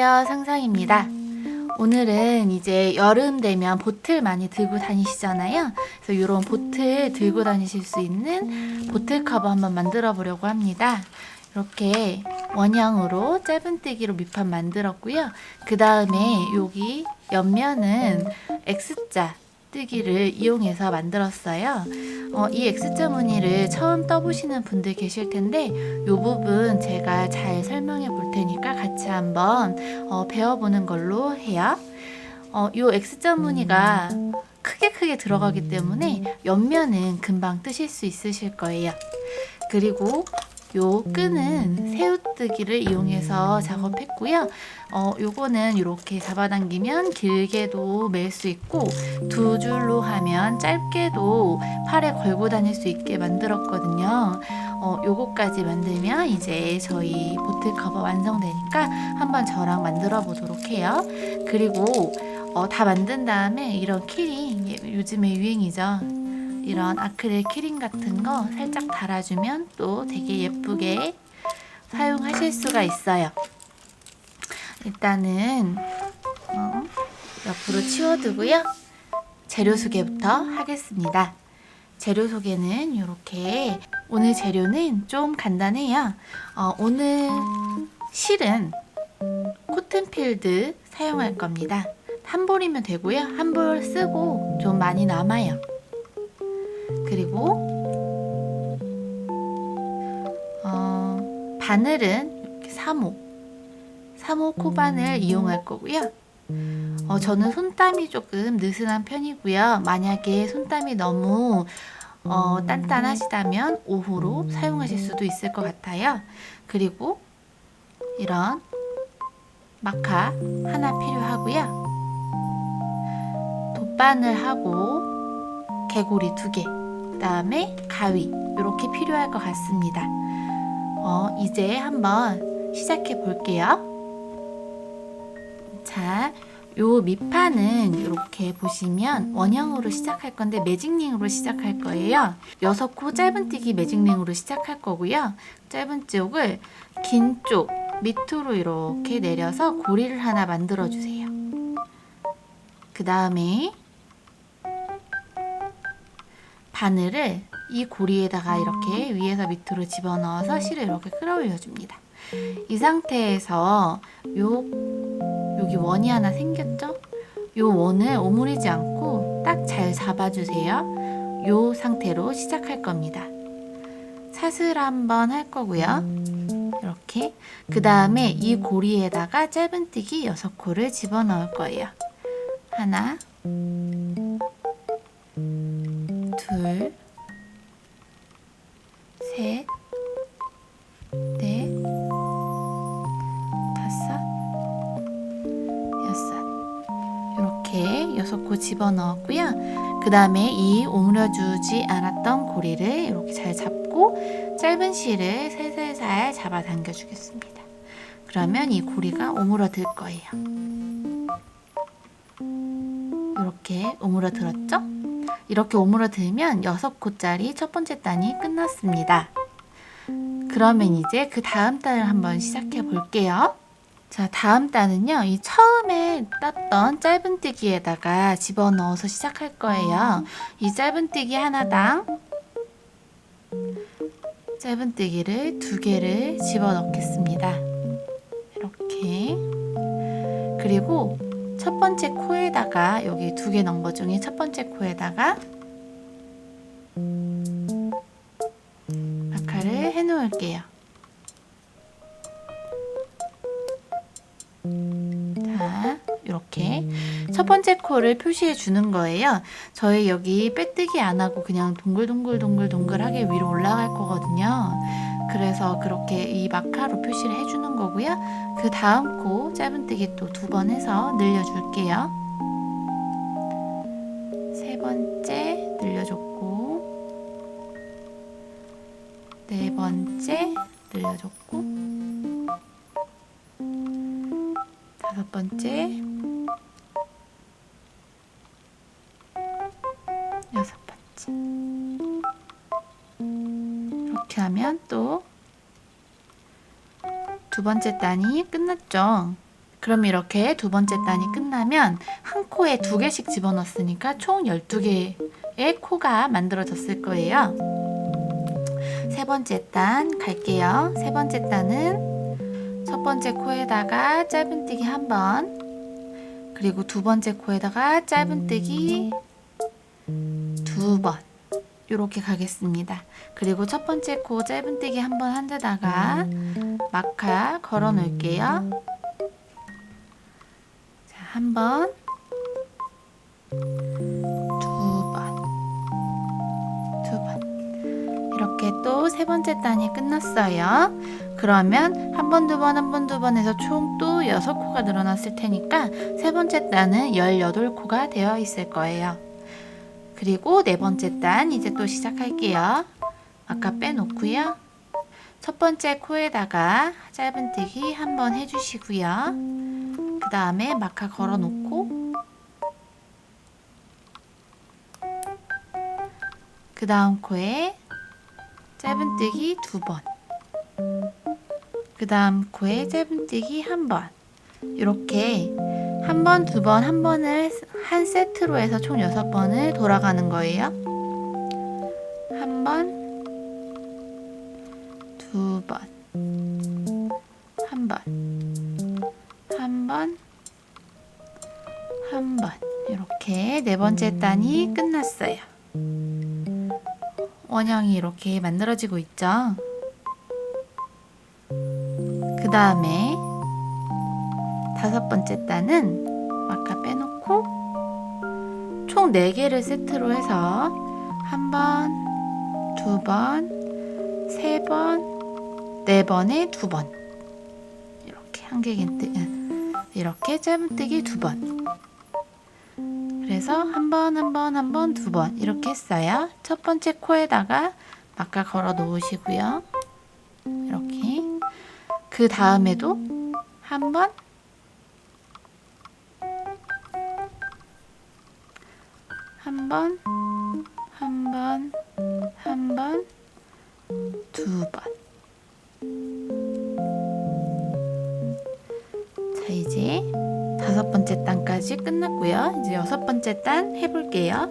안녕하세요, 상상입니다. 오늘은 이제 여름 되면 보틀 많이 들고 다니시잖아요. 그래서 이런 보틀 들고 다니실 수 있는 보틀 커버 한번 만들어 보려고 합니다. 이렇게 원형으로 짧은뜨기로 밑판 만들었고요. 그 다음에 여기 옆면은 X자 뜨기를 이용해서 만들었어요. 이 X자 무늬를 처음 떠보시는 분들 계실 텐데 이 부분 제가 잘 설명해 볼 테니까 같이 한번 배워보는 걸로 해요. 이 X자 무늬가 크게 들어가기 때문에 옆면은 금방 뜨실 수 있으실 거예요. 그리고 요 끈은 새우뜨기를 이용해서 작업했고요. 요거는 이렇게 잡아당기면 길게도 멜 수 있고 두 줄로 하면 짧게도 팔에 걸고 다닐 수 있게 만들었거든요. 요거까지 만들면 이제 저희 보틀 커버 완성되니까 한번 저랑 만들어 보도록 해요. 그리고 다 만든 다음에 이런 키링, 요즘에 유행이죠. 이런 아크릴 키링 같은 거 살짝 달아주면 또 되게 예쁘게 사용하실 수가 있어요. 일단은 옆으로 치워두고요. 재료 소개부터 하겠습니다. 재료 소개는 이렇게, 오늘 재료는 좀 간단해요. 오늘 실은 코튼필드 사용할 겁니다. 한 볼이면 되고요. 한 볼 쓰고 좀 많이 남아요. 그리고 바늘은 이렇게 3호 코바늘 이용할 거고요. 저는 손땀이 조금 느슨한 편이고요. 만약에 손땀이 너무 단단하시다면 5호로 사용하실 수도 있을 것 같아요. 그리고 이런 마카 하나 필요하고요. 돗바늘하고 개구리 2개, 그 다음에 가위 이렇게 필요할 것 같습니다. 이제 한번 시작해 볼게요. 자, 요 밑판은 이렇게 보시면 원형으로 시작할 건데 매직링으로 시작할 거예요. 6코 짧은뜨기 매직링으로 시작할 거고요. 짧은 쪽을 긴 쪽 밑으로 이렇게 내려서 고리를 하나 만들어 주세요. 그 다음에 바늘을 이 고리에다가 이렇게 위에서 밑으로 집어넣어서 실을 이렇게 끌어올려 줍니다. 이 상태에서 여기 원이 하나 생겼죠? 요 원을 오므리지 않고 딱 잘 잡아주세요. 요 상태로 시작할 겁니다. 사슬 한번 할 거고요. 이렇게. 그 다음에 이 고리에다가 짧은뜨기 6코를 집어넣을 거예요. 하나, 둘, 셋, 넷, 다섯, 여섯. 이렇게 6코 집어넣었고요. 그 다음에 이 오므려주지 않았던 고리를 이렇게 잘 잡고 짧은 실을 살살살 잡아당겨 주겠습니다. 그러면 이 고리가 오므러들 거예요. 이렇게 오므러들었죠? 이렇게 오므러들면 6코짜리 첫 번째 단이 끝났습니다. 그러면 이제 그 다음 단을 한번 시작해 볼게요. 자, 다음 단은요, 이 처음에 땄던 짧은뜨기에다가 집어넣어서 시작할 거예요. 이 짧은뜨기 하나당 짧은뜨기를 2개를 집어넣겠습니다. 이렇게. 그리고 첫 번째 코에다가, 여기 2개 넣은 것 중에 첫 번째 코에다가 마카를 해 놓을게요. 자, 이렇게 첫 번째 코를 표시해 주는 거예요. 저희 여기 빼뜨기 안 하고 그냥 동글동글하게 위로 올라갈 거거든요. 그래서 그렇게 이 마카로 표시를 해주는 거고요. 그 다음 코 짧은뜨기 또 2번 해서 늘려줄게요. 세 번째 늘려줬고, 네 번째 늘려줬고, 다섯 번째, 여섯 번째. 이렇게 하면 또 두 번째 단이 끝났죠. 그럼 이렇게 두 번째 단이 끝나면 한 코에 2개씩 집어넣었으니까 총 12개의 코가 만들어졌을 거예요. 세 번째 단 갈게요. 세 번째 단은 첫 번째 코에다가 짧은뜨기 한 번, 그리고 두 번째 코에다가 짧은뜨기 2번 이렇게 가겠습니다. 그리고 첫 번째 코 짧은뜨기 한 번 한 데다가 마카 걸어 놓을게요. 자, 한 번, 2번, 2번. 이렇게 또 세 번째 단이 끝났어요. 그러면 한 번, 두 번, 한 번, 두 번 해서 총 또 6코가 늘어났을 테니까 세 번째 단은 18코가 되어 있을 거예요. 그리고 네 번째 단 이제 또 시작할게요. 아까 빼놓고요. 첫 번째 코에다가 짧은뜨기 한 번 해주시고요. 그 다음에 마카 걸어 놓고 그 다음 코에 짧은뜨기 2번, 그 다음 코에 짧은뜨기 한 번, 이렇게 한 번, 두 번, 한 번을 한 세트로 해서 총 6번을 돌아가는 거예요. 한 번, 두 번, 한 번, 한 번, 한 번. 이렇게 네 번째 단이 끝났어요. 원형이 이렇게 만들어지고 있죠. 그 다음에 다섯 번째 단은 마카 빼놓고 총 4개를 세트로 해서 한 번, 두 번, 세 번, 4번에 2번. 이렇게 한 개긴 이렇게 짧은뜨기 2번. 그래서 한 번, 한 번, 한 번, 2번 이렇게 했어요. 첫 번째 코에다가 마카 걸어 놓으시고요. 이렇게. 그 다음에도 한 번, 한 번, 한 번, 한 번, 2번. 자, 이제 5번째 단까지 끝났고요. 이제 6번째 단 해볼게요.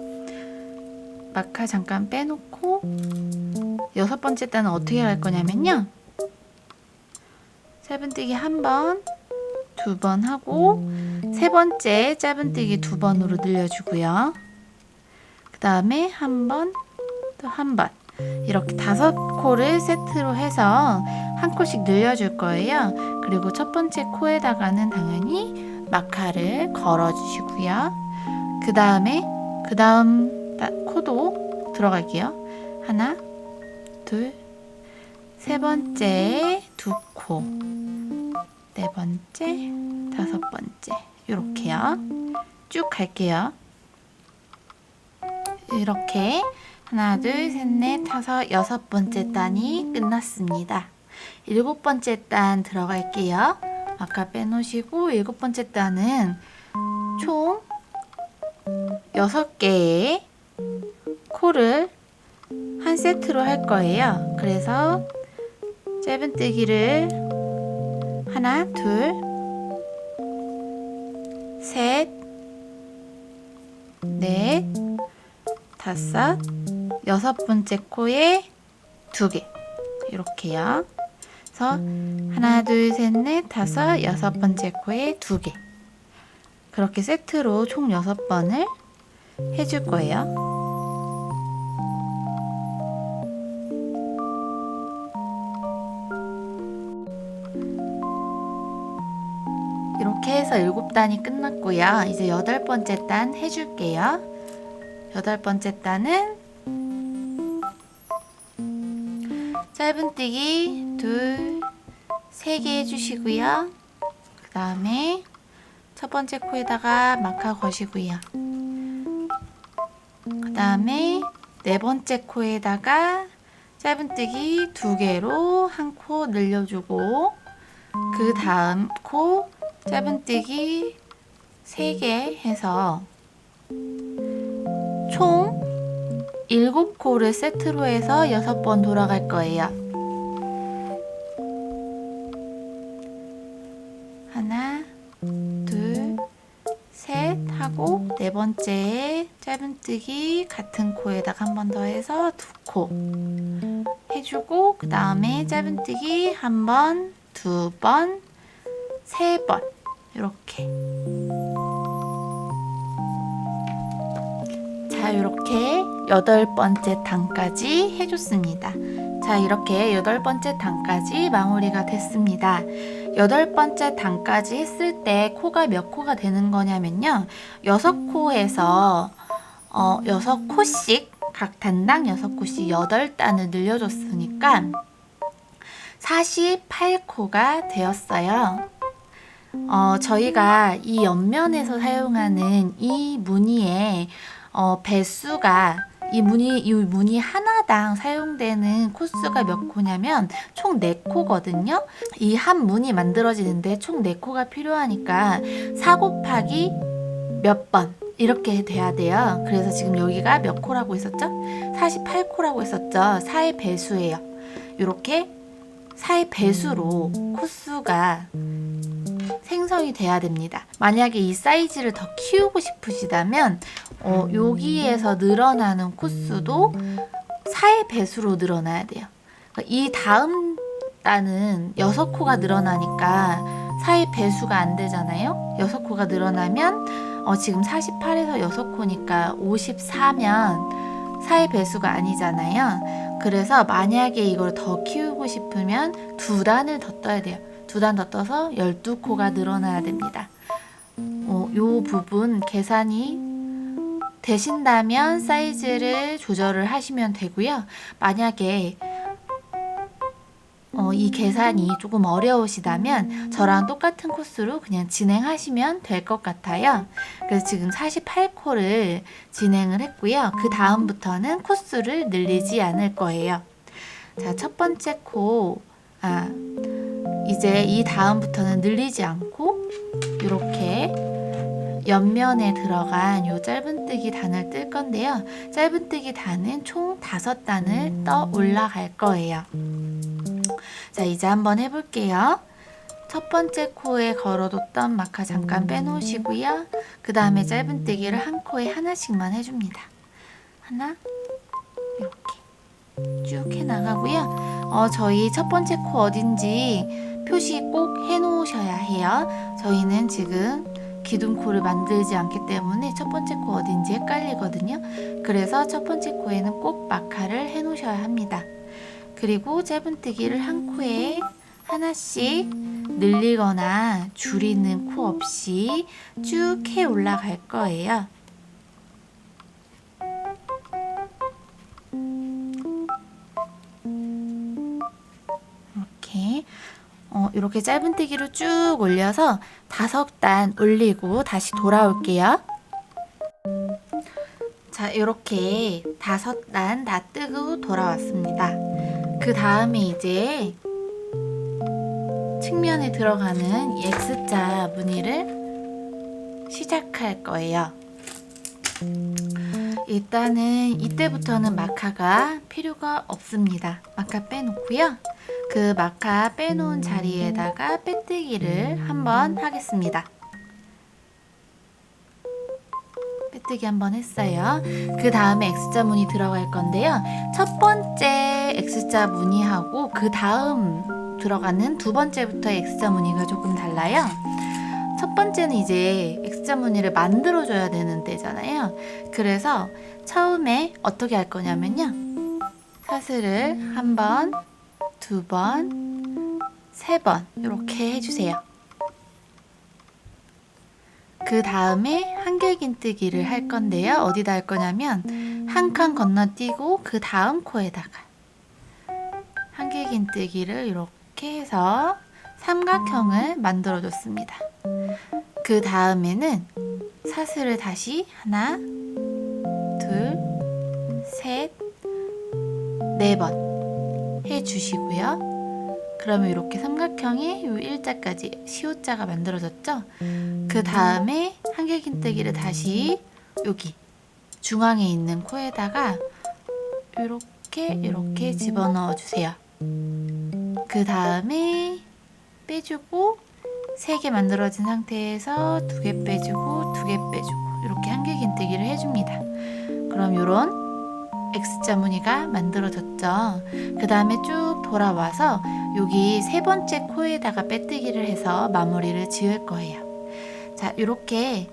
마카 잠깐 빼놓고 6번째 단은 어떻게 할 거냐면요. 짧은뜨기 한 번, 2번 하고 세 번째 짧은뜨기 2번으로 늘려주고요. 그 다음에 한 번, 또 한 번. 이렇게 5코를 세트로 해서 한 코씩 늘려줄 거예요. 그리고 첫 번째 코에다가는 당연히 마카를 걸어주시고요. 그 다음에 그 다음 코도 들어갈게요. 하나, 둘, 세 번째 2코, 네 번째, 5번째 이렇게요. 쭉 갈게요. 이렇게 하나, 둘, 셋, 넷, 다섯, 6번째 단이 끝났습니다. 7번째 단 들어갈게요. 아까 빼놓으시고 7번째 단은 총 6개의 코를 한 세트로 할 거예요. 그래서 짧은뜨기를 하나, 둘, 셋, 넷, 다섯, 6번째 코에 2개 이렇게요. 그래서 하나, 둘, 셋, 넷, 다섯, 6번째 코에 2개 그렇게 세트로 총 6번을 해줄 거예요. 이렇게 해서 7단이 끝났고요. 이제 8번째 단 해줄게요. 8번째 단은 짧은뜨기 2, 3개 해주시고요. 그 다음에 첫 번째 코에다가 마카 거시고요. 그 다음에 네 번째 코에다가 짧은뜨기 2개로 한 코 늘려주고 그 다음 코 짧은뜨기 3개 해서 총 7코를 세트로 해서 6번 돌아갈 거예요. 하나, 번째 짧은뜨기 같은 코에다가 한 번 더 해서 2코 해주고, 그 다음에 짧은뜨기 한 번, 2번, 3번 이렇게. 자, 이렇게 8번째 단까지 해줬습니다. 자, 이렇게 8번째 단까지 마무리가 됐습니다. 8번째 단까지 했을 때 코가 몇 코가 되는 거냐면요, 6코에서 6코씩, 각 단당 6코씩 8단을 늘려줬으니까 48코가 되었어요. 저희가 이 옆면에서 사용하는 이 무늬의 배수가, 이 무늬 하나당 사용되는 코수가 몇 코냐면 총 4코거든요. 이 한 무늬 만들어지는데 총 4코가 필요하니까 4 곱하기 몇 번 이렇게 돼야 돼요. 그래서 지금 여기가 몇 코라고 했었죠? 48코라고 했었죠. 4의 배수예요. 이렇게 4의 배수로 코수가 생성이 돼야 됩니다. 만약에 이 사이즈를 더 키우고 싶으시다면 여기에서 늘어나는 코수도 4의 배수로 늘어나야 돼요. 이 다음 단은 6코가 늘어나니까 4의 배수가 안 되잖아요. 6코가 늘어나면 지금 48에서 6코니까 54면 4의 배수가 아니잖아요. 그래서 만약에 이걸 더 키우고 싶으면 2단을 더 떠야 돼요. 2단 더 떠서 12코가 늘어나야 됩니다. 요 부분 계산이 되신다면 사이즈를 조절을 하시면 되고요. 만약에 이 계산이 조금 어려우시다면 저랑 똑같은 코스로 그냥 진행하시면 될 것 같아요. 그래서 지금 48코를 진행을 했고요. 그 다음부터는 코스를 늘리지 않을 거예요. 자, 첫 번째 코, 이제 이 다음부터는 늘리지 않고 이렇게 옆면에 들어간 요 짧은뜨기 단을 뜰 건데요. 짧은뜨기 단은 총 5단을 떠 올라갈 거예요. 자, 이제 한번 해볼게요. 첫 번째 코에 걸어뒀던 마카 잠깐 빼놓으시고요. 그 다음에 짧은뜨기를 한 코에 하나씩만 해줍니다. 하나, 이렇게 쭉 해나가고요. 저희 첫 번째 코 어딘지 표시 꼭 해놓으셔야 해요. 저희는 지금 기둥코를 만들지 않기 때문에 첫 번째 코 어딘지 헷갈리거든요. 그래서 첫 번째 코에는 꼭 마카를 해놓으셔야 합니다. 그리고 짧은뜨기를 한 코에 하나씩 늘리거나 줄이는 코 없이 쭉 해 올라갈 거예요. 이렇게 짧은뜨기로 쭉 올려서 5단 올리고 다시 돌아올게요. 자, 이렇게 5단 다 뜨고 돌아왔습니다. 그 다음에 이제 측면에 들어가는 이 X자 무늬를 시작할 거예요. 일단은 이때부터는 마카가 필요가 없습니다. 마카 빼놓고요. 그 마카 빼놓은 자리에다가 빼뜨기를 한번 하겠습니다. 빼뜨기 한번 했어요. 그 다음에 X자 무늬 들어갈 건데요. 첫 번째 X자 무늬하고 그 다음 들어가는 두 번째부터 X자 무늬가 조금 달라요. 첫 번째는 이제 X자 무늬를 만들어줘야 되는 데잖아요. 그래서 처음에 어떻게 할 거냐면요. 사슬을 한 번, 2번, 3번 이렇게 해주세요. 그 다음에 한길긴뜨기를 할 건데요. 어디다 할 거냐면 한 칸 건너뛰고 그 다음 코에다가 한길긴뜨기를 이렇게 해서 삼각형을 만들어 줬습니다. 그 다음에는 사슬을 다시 하나, 둘, 셋, 4번 해주시고요. 그러면 이렇게 삼각형의 요 일자까지 시옷자가 만들어졌죠? 그 다음에 한길긴뜨기를 다시 여기 중앙에 있는 코에다가 이렇게 집어넣어 주세요. 그 다음에 빼주고 3개 만들어진 상태에서 2개 빼주고 2개 빼주고 이렇게 한길긴뜨기를 해줍니다. 그럼 요런 X자 무늬가 만들어졌죠. 그 다음에 쭉 돌아와서 여기 세 번째 코에다가 빼뜨기를 해서 마무리를 지을 거예요. 자, 이렇게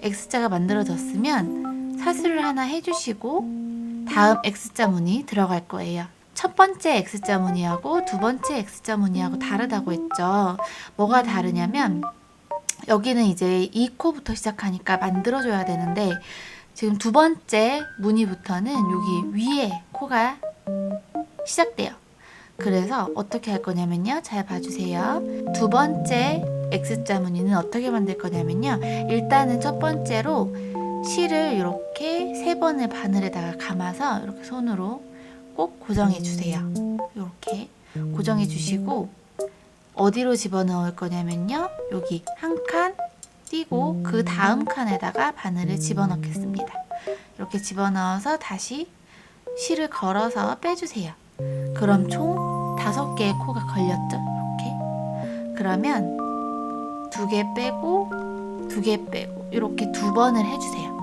X자가 만들어졌으면 사슬을 하나 해주시고 다음 X자 무늬 들어갈 거예요. 첫 번째 X자 무늬하고 두 번째 X자 무늬하고 다르다고 했죠. 뭐가 다르냐면 여기는 이제 이 코부터 시작하니까 만들어줘야 되는데 지금 두 번째 무늬부터는 여기 위에 코가 시작돼요. 그래서 어떻게 할 거냐면요. 잘 봐주세요. 두 번째 X자 무늬는 어떻게 만들 거냐면요. 일단은 첫 번째로 실을 이렇게 세 번을 바늘에다가 감아서 이렇게 손으로 꼭 고정해 주세요. 이렇게 고정해 주시고 어디로 집어넣을 거냐면요. 여기 한 칸 띄고 그 다음 칸에다가 바늘을 집어넣겠습니다. 이렇게 집어넣어서 다시 실을 걸어서 빼주세요. 그럼 총 5개의 코가 걸렸죠? 이렇게. 그러면 2개 빼고 2개 빼고 이렇게 2번을 해주세요.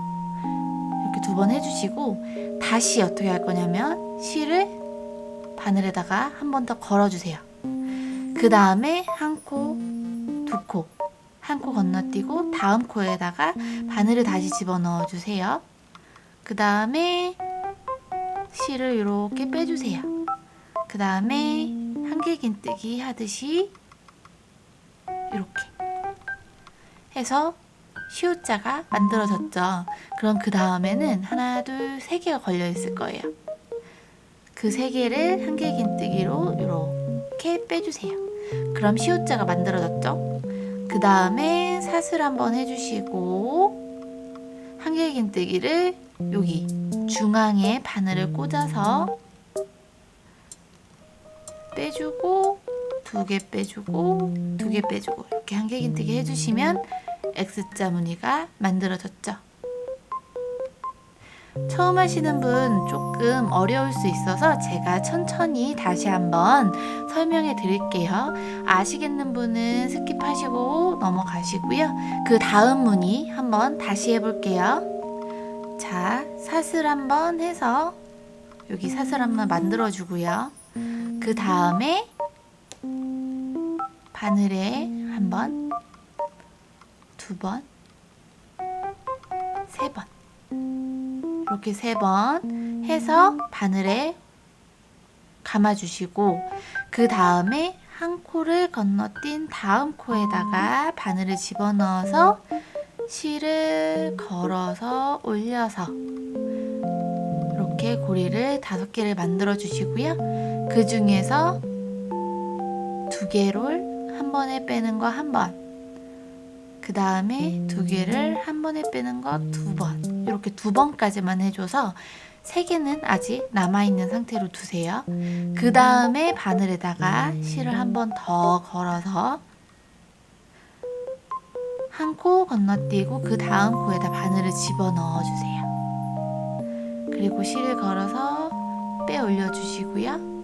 이렇게 2번 해주시고 다시 어떻게 할 거냐면 실을 바늘에다가 한 번 더 걸어주세요. 그 다음에 한 코, 2코 한 코 건너뛰고 다음 코에다가 바늘을 다시 집어넣어 주세요. 그 다음에 실을 이렇게 빼주세요. 그 다음에 한길긴뜨기 하듯이 이렇게 해서 시옷자가 만들어졌죠. 그럼 그 다음에는 하나, 둘, 3개가 걸려 있을 거예요. 그 3개를 한길긴뜨기로 이렇게 빼주세요. 그럼 시옷자가 만들어졌죠. 그 다음에 사슬 한번 해주시고 한길긴뜨기를 여기 중앙에 바늘을 꽂아서 빼주고 2개 빼주고 2개 빼주고 이렇게 한길긴뜨기 해주시면 X자 무늬가 만들어졌죠. 처음 하시는 분 조금 어려울 수 있어서 제가 천천히 다시 한번 설명해 드릴게요. 아시겠는 분은 스킵하시고 넘어가시고요. 그 다음 무늬 한번 다시 해볼게요. 자, 사슬 한번 해서 여기 사슬 한번 만들어 주고요. 그 다음에 바늘에 한번, 2번, 3번 이렇게 3번 해서 바늘에 감아주시고 그 다음에 한 코를 건너뛴 다음 코에다가 바늘을 집어넣어서 실을 걸어서 올려서 이렇게 고리를 5개를 만들어 주시고요. 그 중에서 2개를 한 번에 빼는 거 한 번, 그 다음에 2개를 한 번에 빼는 거 2번, 이렇게 2번까지만 해줘서 3개는 아직 남아있는 상태로 두세요. 그 다음에 바늘에다가 실을 한 번 더 걸어서 한 코 건너뛰고 그 다음 코에다 바늘을 집어넣어 주세요. 그리고 실을 걸어서 빼 올려주시고요.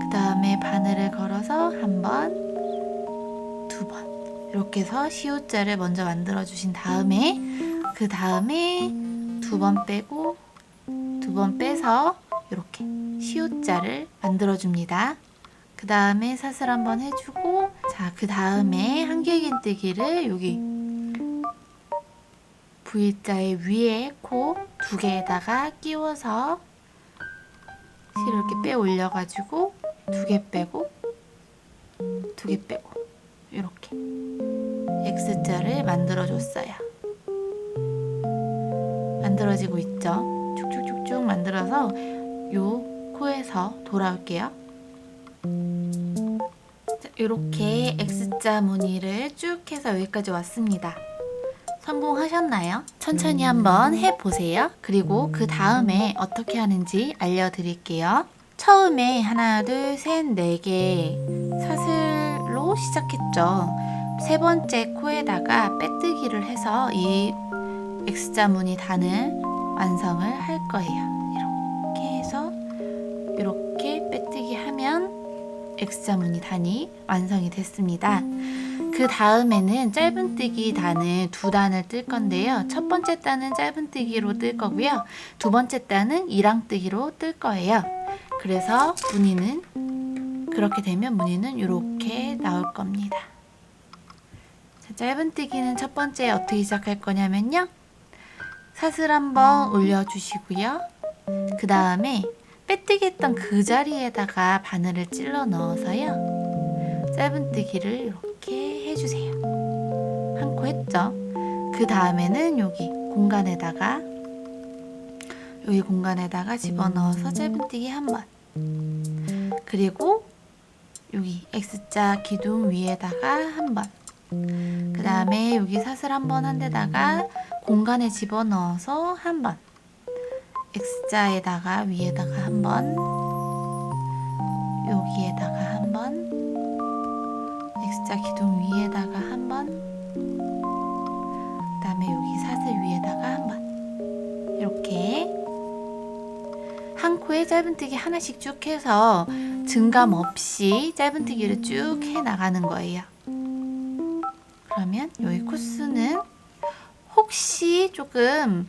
그 다음에 바늘을 걸어서 한 번, 2번 이렇게 해서 시옷자를 먼저 만들어 주신 다음에 그 다음에 2번 빼고 2번 빼서 이렇게 시옷자를 만들어 줍니다. 그 다음에 사슬 한번 해주고 자, 그 다음에 한길긴뜨기를 여기 V자의 위에 코 2개에다가 끼워서 실을 이렇게 빼 올려가지고 2개 빼고 2개 빼고 이렇게 X자를 만들어줬어요. 만들어지고 있죠. 쭉쭉쭉쭉 만들어서 요 코에서 돌아올게요. 자, 이렇게 X자 무늬를 쭉 해서 여기까지 왔습니다. 성공하셨나요? 천천히 한번 해보세요. 그리고 그 다음에 어떻게 하는지 알려드릴게요. 처음에 하나, 둘, 셋, 4개 사슬로 시작했죠. 세 번째 코에다가 빼뜨기를 해서 이 X자 무늬 단을 완성을 할 거예요. 이렇게 해서 이렇게 빼뜨기 하면 X자 무늬 단이 완성이 됐습니다. 그 그 다음에는 짧은뜨기 단을 두 단을 뜰 건데요. 첫 번째 단은 짧은뜨기로 뜰 거고요. 두 번째 단은 이랑뜨기로 뜰 거예요. 그래서 무늬는 그렇게 되면 무늬는 이렇게 나올 겁니다. 자, 짧은뜨기는 첫 번째 어떻게 시작할 거냐면요. 사슬 한번 올려주시고요. 그 다음에 빼뜨기 했던 그 자리에다가 바늘을 찔러 넣어서요. 짧은뜨기를 이렇게 해주세요. 한 코 했죠? 그 다음에는 여기 공간에다가 집어넣어서 짧은뜨기 한 번. 그리고 여기 X자 기둥 위에다가 한 번. 그 다음에 여기 사슬 한 번 한 데다가 공간에 집어넣어서 한 번. X자에다가 위에다가 한 번. 여기에다가 한 번. X자 기둥 위에다가 한 번. 그 다음에 여기 사슬 위에다가 한 번. 이렇게 한 코에 짧은뜨기 하나씩 쭉 해서 증감 없이 짧은뜨기를 쭉 해 나가는 거예요. 그러면 여기 코스는 혹시 조금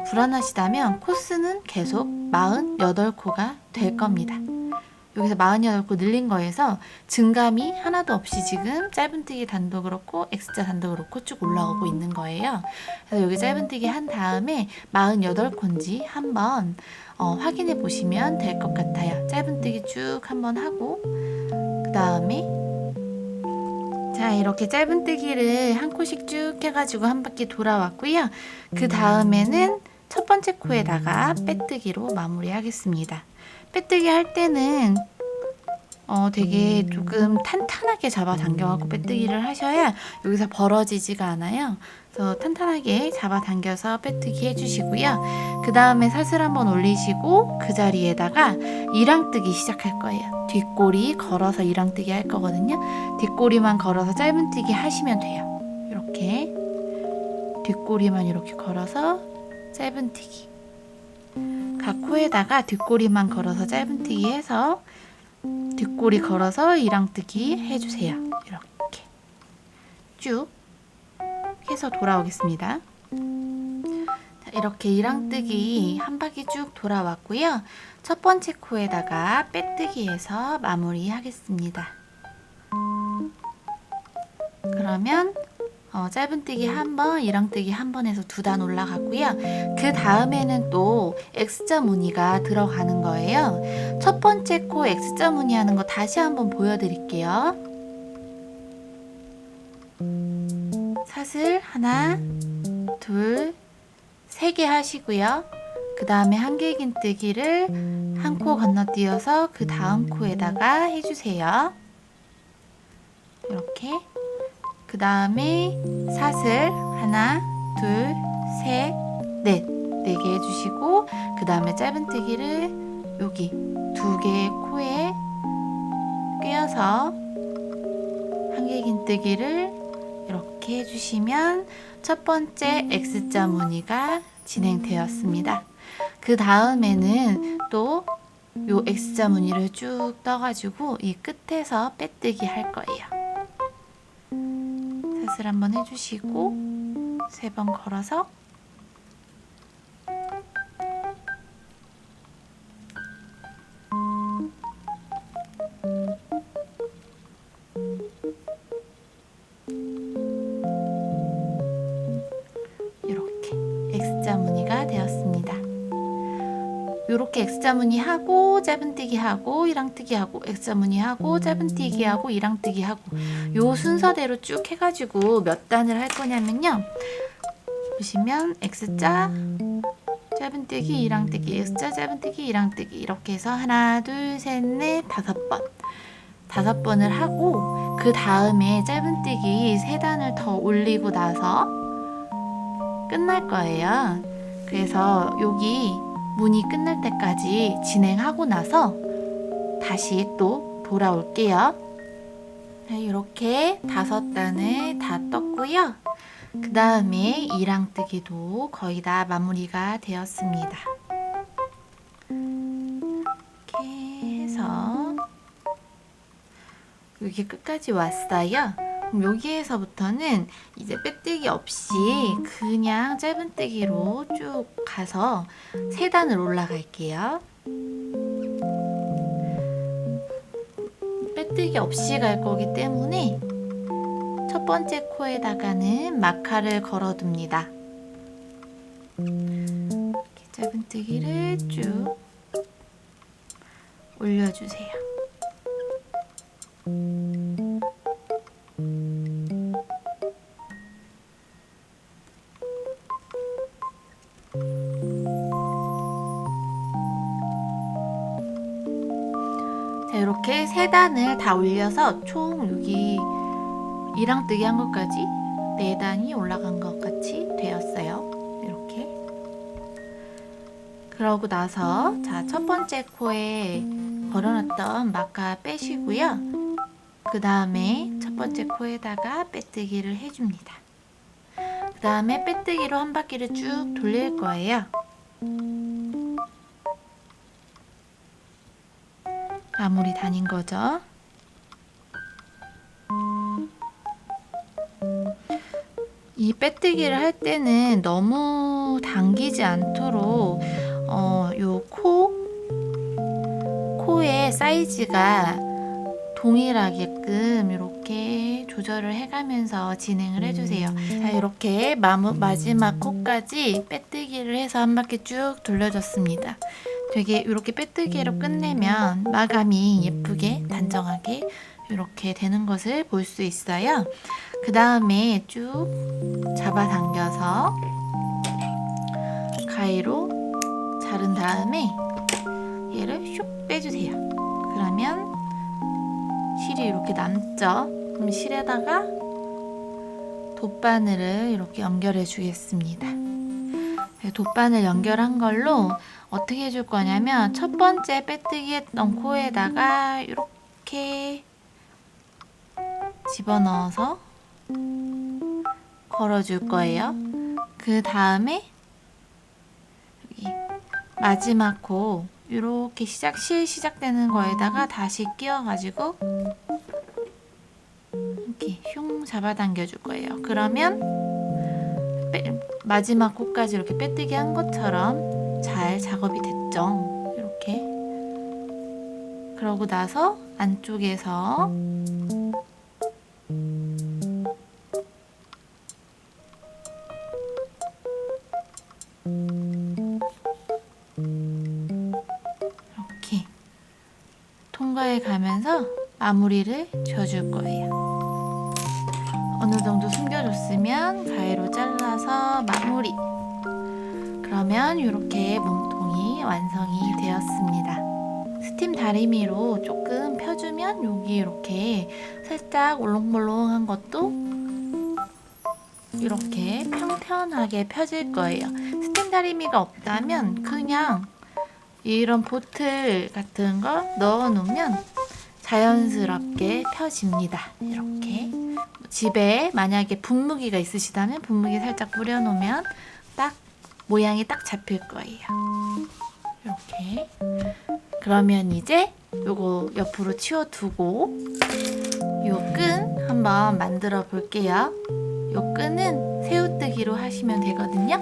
불안하시다면 코스는 계속 48코가 될 겁니다. 여기서 48코 늘린 거에서 증감이 하나도 없이 지금 짧은뜨기 단도 그렇고 X자 단도 그렇고 쭉 올라오고 있는 거예요. 그래서 여기 짧은뜨기 한 다음에 48코인지 한번 확인해 보시면 될 것 같아요. 짧은뜨기 쭉 한번 하고 그 다음에 자, 이렇게 짧은뜨기를 한 코씩 쭉 해가지고 한 바퀴 돌아왔고요. 그 다음에는 첫 번째 코에다가 빼뜨기로 마무리하겠습니다. 빼뜨기 할 때는 되게 조금 탄탄하게 잡아당겨갖고 빼뜨기를 하셔야 여기서 벌어지지가 않아요. 그래서 탄탄하게 잡아당겨서 빼뜨기 해주시고요. 그 다음에 사슬 한번 올리시고 그 자리에다가 이랑뜨기 시작할 거예요. 뒷꼬리 걸어서 이랑뜨기 할 거거든요. 뒷꼬리만 걸어서 짧은뜨기 하시면 돼요. 이렇게 뒷꼬리만 이렇게 걸어서 짧은뜨기. 각 코에다가 뒷꼬리만 걸어서 짧은뜨기 해서 뒷꼬리 걸어서 이랑뜨기 해주세요. 이렇게 쭉 해서 돌아오겠습니다. 자, 이렇게 이랑뜨기 한 바퀴 쭉 돌아왔고요. 첫 번째 코에다가 빼뜨기 해서 마무리 하겠습니다. 그러면 짧은뜨기 한 번, 이랑뜨기 한 번 해서 두 단 올라갔고요. 그 다음에는 또 X자 무늬가 들어가는 거예요. 첫 번째 코 X자 무늬 하는 거 다시 한번 보여드릴게요. 사슬 하나, 둘, 세 개 하시고요. 그 다음에 한길긴뜨기를 한 코 건너뛰어서 그 다음 코에다가 해주세요. 이렇게. 그 다음에 사슬 하나, 둘, 셋, 넷, 4개 해주시고 그 다음에 짧은뜨기를 여기 2개의 코에 꿰어서 한길긴뜨기를 이렇게 해주시면 첫 번째 X자 무늬가 진행되었습니다. 그 다음에는 또 요 X자 무늬를 쭉 떠가지고 이 끝에서 빼뜨기 할 거예요. 사슬 한번 해주시고 3번 걸어서 이렇게 X자 무늬가 되었습니다. 이렇게 X자 무늬 하고 짧은뜨기 하고 이랑뜨기 하고 X자 무늬 하고 짧은뜨기 하고 이랑뜨기 하고 요 순서대로 쭉 해가지고 몇 단을 할 거냐면요. 보시면 X자 짧은뜨기 이랑뜨기 X자 짧은뜨기 이랑뜨기 이렇게 해서 하나 둘 셋 넷 5번 5번을 하고 그 다음에 짧은뜨기 3단을 더 올리고 나서 끝날 거예요. 그래서 여기 무늬 끝날 때까지 진행하고 나서 다시 또 돌아올게요. 이렇게 5단을 다 떴고요. 그 다음에 이랑뜨기도 거의 다 마무리가 되었습니다. 이렇게 해서 여기 끝까지 왔어요. 그럼 여기에서부터는 이제 빼뜨기 없이 그냥 짧은뜨기로 쭉 가서 3단을 올라갈게요. 빼뜨기 없이 갈 거기 때문에 첫 번째 코에다가는 마카를 걸어둡니다. 이렇게 짧은뜨기를 쭉 올려주세요. 자, 이렇게 3단을 다 올려서 총 여기 이랑뜨기 한 것까지 4단이 올라간 것 같이 되었어요. 이렇게. 그러고 나서 자, 첫 번째 코에 걸어놨던 마카 빼시고요. 그 다음에 첫 번째 코에다가 빼뜨기를 해줍니다. 그 다음에 빼뜨기로 한 바퀴를 쭉 돌릴 거예요. 마무리 다닌 거죠. 이 빼뜨기를 할 때는 너무 당기지 않도록 요 코의 사이즈가 동일하게끔 이렇게 조절을 해가면서 진행을 해주세요. 자, 이렇게 마지막 코까지 빼뜨기를 해서 한 바퀴 쭉 돌려줬습니다. 되게 이렇게 빼뜨기로 끝내면 마감이 예쁘게 단정하게 이렇게 되는 것을 볼 수 있어요. 그 다음에 쭉 잡아당겨서 가위로 자른 다음에 얘를 슉 빼주세요. 그러면 실이 이렇게 남죠. 그럼 실에다가 돗바늘을 이렇게 연결해 주겠습니다. 돗바늘 연결한 걸로 어떻게 해줄 거냐면 첫 번째 빼뜨기 했던 코에다가 이렇게 집어넣어서 걸어줄 거예요. 그 다음에 여기 마지막 코 이렇게 실 시작되는 거에다가 다시 끼워가지고 이렇게 흉 잡아당겨 줄 거예요. 그러면 마지막 코까지 이렇게 빼뜨기 한 것처럼 잘 작업이 됐죠. 이렇게. 그러고 나서 안쪽에서 이렇게 통과해 가면서 마무리를 지어줄 거예요. 어느 정도 숨겨줬으면 가위로 잘라서 마무리. 그러면 이렇게 몸통이 완성이 되었습니다. 스팀 다리미로 조금 펴주면 여기 이렇게 살짝 올롱볼롱한 것도 이렇게 평평하게 펴질 거예요. 스팀 다리미가 없다면 그냥 이런 보틀 같은 거 넣어 놓으면 자연스럽게 펴집니다. 이렇게 집에 만약에 분무기가 있으시다면 분무기 살짝 뿌려 놓으면 딱 모양이 딱 잡힐 거예요. 이렇게. 그러면 이제 요거 옆으로 치워두고 요 끈 한번 만들어 볼게요. 요 끈은 새우뜨기로 하시면 되거든요.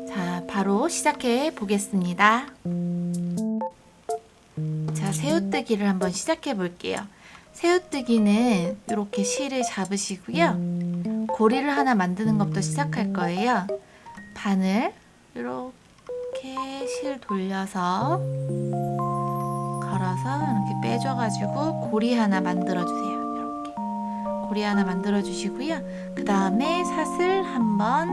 자, 바로 시작해 보겠습니다. 자, 새우뜨기를 한번 시작해 볼게요. 새우뜨기는 이렇게 실을 잡으시고요. 고리를 하나 만드는 것부터 시작할 거예요. 바늘 이렇게 실 돌려서 걸어서 이렇게 빼줘가지고 고리 하나 만들어주세요. 이렇게 고리 하나 만들어주시고요. 그 다음에 사슬 한 번,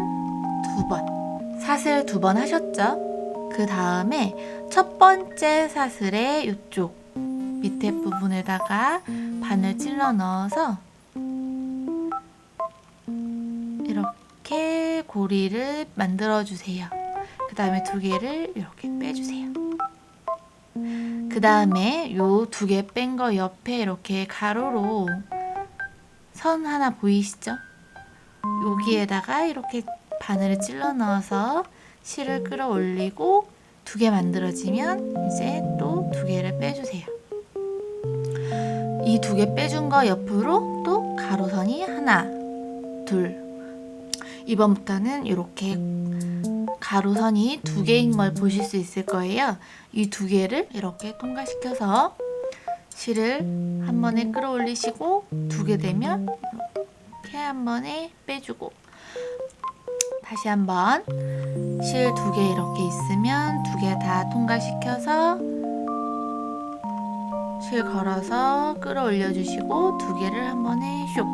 2번. 사슬 2번 하셨죠? 그 다음에 첫 번째 사슬의 이쪽 밑에 부분에다가 바늘 찔러 넣어서 이렇게 고리를 만들어 주세요. 그 다음에 2개를 이렇게 빼주세요. 그 다음에 요 2개 뺀 거 옆에 이렇게 가로로 선 하나 보이시죠? 여기에다가 이렇게 바늘을 찔러 넣어서 실을 끌어올리고 2개 만들어지면 이제 또 2개를 빼주세요. 이 두 개 빼준 거 옆으로 또 가로선이 하나, 둘. 이번부터는 이렇게 가로선이 두 개인 걸 보실 수 있을 거예요. 이 두 개를 이렇게 통과시켜서 실을 한 번에 끌어올리시고 두 개 되면 이렇게 한 번에 빼주고 다시 한번 실 두 개 이렇게 있으면 두 개 다 통과시켜서 실 걸어서 끌어올려 주시고 두 개를 한 번에 슉.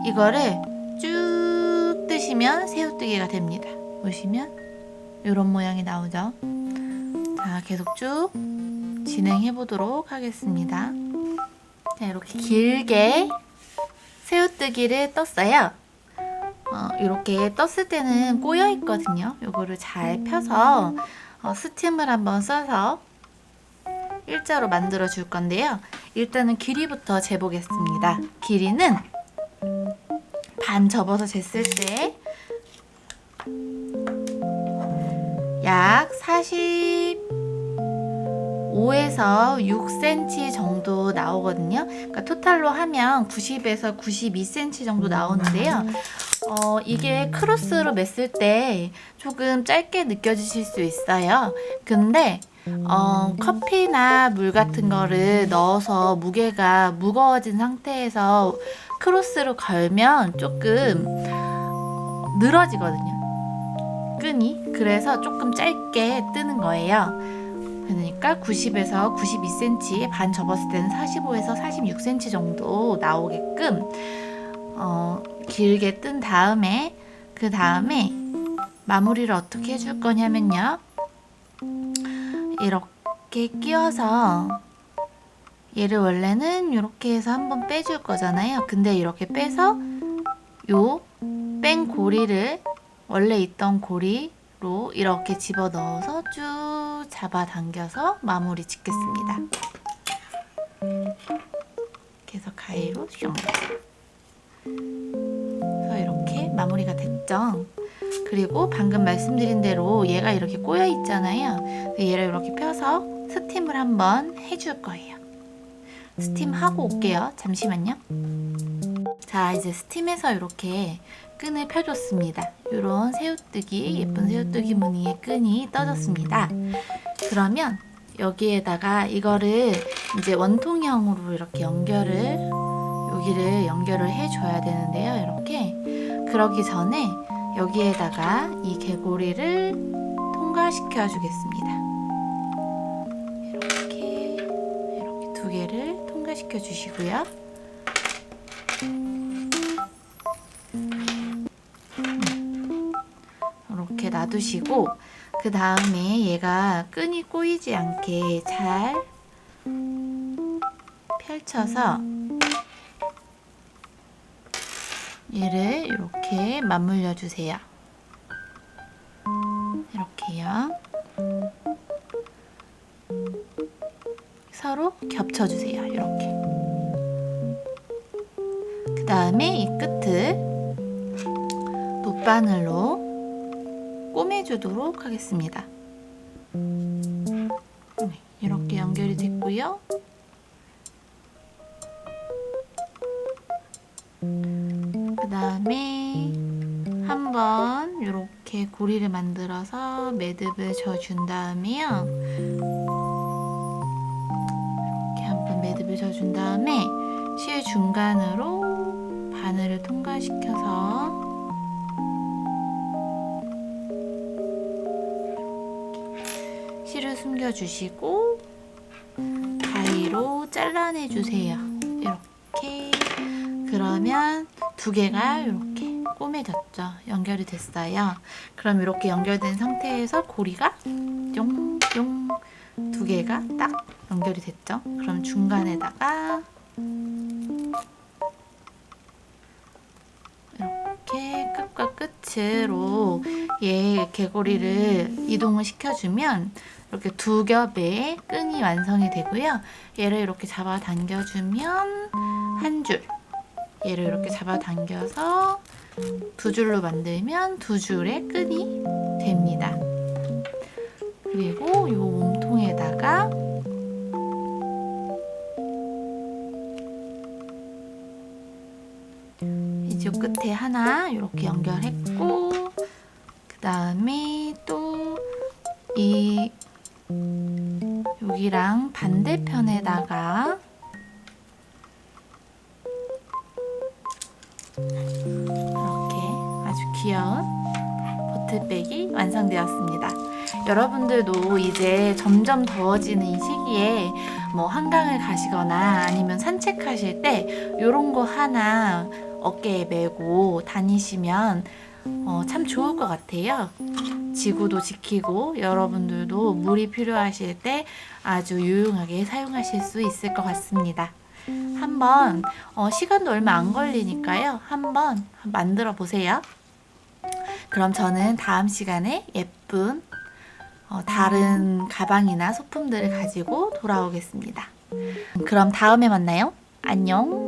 이거를 쭉 뜨시면 새우뜨기가 됩니다. 보시면 이런 모양이 나오죠. 자, 계속 쭉 진행해 보도록 하겠습니다. 자, 이렇게 길게 새우뜨기를 떴어요. 이렇게 떴을 때는 꼬여 있거든요. 요거를 잘 펴서 스팀을 한번 써서 일자로 만들어 줄 건데요. 일단은 길이부터 재보겠습니다. 길이는 반 접어서 쟀을 때 약 45에서 6cm 정도 나오거든요. 그러니까 토탈로 하면 90에서 92cm 정도 나오는데요. 이게 크로스로 맸을 때 조금 짧게 느껴지실 수 있어요. 근데 커피나 물 같은 거를 넣어서 무게가 무거워진 상태에서 크로스로 걸면 조금 늘어지거든요. 끈이. 그래서 조금 짧게 뜨는 거예요. 그러니까 90에서 92cm, 반 접었을 때는 45에서 46cm 정도 나오게끔 길게 뜬 다음에 그 다음에 마무리를 어떻게 해줄 거냐면요. 이렇게 끼워서 얘를 원래는 이렇게 해서 한번 빼줄 거잖아요. 근데 이렇게 빼서 요 뺀 고리를 원래 있던 고리로 이렇게 집어 넣어서 쭉 잡아당겨서 마무리 짓겠습니다. 그래서 가위로 슝. 그래서 이렇게 마무리가 됐죠. 그리고 방금 말씀드린 대로 얘가 이렇게 꼬여 있잖아요. 얘를 이렇게 펴서 스팀을 한번 해줄 거예요. 스팀하고 올게요. 잠시만요. 자, 이제 스팀해서 이렇게 끈을 펴줬습니다. 이런 새우뜨기, 예쁜 새우뜨기 무늬의 끈이 떠졌습니다. 그러면 여기에다가 이거를 이제 원통형으로 이렇게 여기를 연결을 해줘야 되는데요. 이렇게. 그러기 전에 여기에다가 이 개고리를 통과시켜 주겠습니다. 이렇게 두 개를 통과시켜 주시고요. 이렇게 놔두시고 그 다음에 얘가 끈이 꼬이지 않게 잘 펼쳐서 얘를 이렇게 맞물려 주세요. 이렇게요. 서로 겹쳐 주세요. 이렇게. 그 다음에 이 끝을 돗바늘로 꼬매주도록 하겠습니다. 이렇게 연결이 됐고요. 그 다음에 한번 이렇게 고리를 만들어서 매듭을 져준 다음에요. 이렇게 한번 매듭을 져준 다음에 실 중간으로 바늘을 통과시켜서 실을 숨겨주시고 가위로 잘라내 주세요. 이렇게. 그러면 두 개가 이렇게 꼬매졌죠. 연결이 됐어요. 그럼 이렇게 연결된 상태에서 고리가 뿅뿅 두 개가 딱 연결이 됐죠. 그럼 중간에다가 이렇게 끝과 끝으로 얘 개고리를 이동을 시켜주면 이렇게 두 겹의 끈이 완성이 되고요. 얘를 이렇게 잡아당겨주면 한 줄, 얘를 이렇게 잡아당겨서 두 줄로 만들면 두 줄의 끈이 됩니다. 그리고 이 몸통에다가 비즈 끝에 하나 이렇게 연결했고, 그 다음에 또 이 여기랑 반대편에다가 이렇게 아주 귀여운 보틀백이 완성되었습니다. 여러분들도 이제 점점 더워지는 이 시기에 뭐 한강을 가시거나 아니면 산책하실 때 이런 거 하나 어깨에 메고 다니시면 참 좋을 것 같아요. 지구도 지키고 여러분들도 물이 필요하실 때 아주 유용하게 사용하실 수 있을 것 같습니다. 한번 시간도 얼마 안 걸리니까요. 한번 만들어 보세요. 그럼 저는 다음 시간에 예쁜 다른 가방이나 소품들을 가지고 돌아오겠습니다. 그럼 다음에 만나요. 안녕.